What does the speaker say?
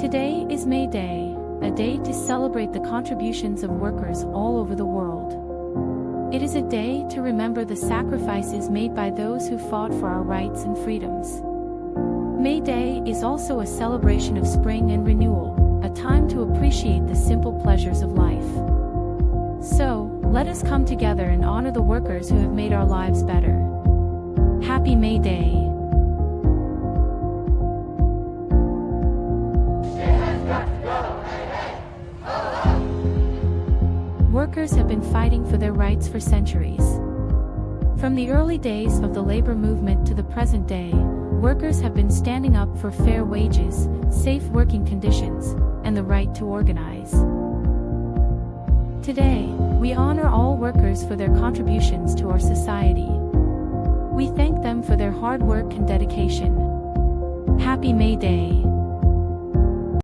Today is May Day, a day to celebrate the contributions of workers all over the world. It is a day to remember the sacrifices made by those who fought for our rights and freedoms. May Day is also a celebration of spring and renewal, a time to appreciate the simple pleasures of life. So, let us come together and honor the workers who have made our lives better. Happy May Day! Workers have been fighting for their rights for centuries. From the early days of the labor movement to the present day, workers have been standing up for fair wages, safe working conditions, and the right to organize. Today, we honor all workers for their contributions to our society. We thank them for their hard work and dedication. Happy May Day!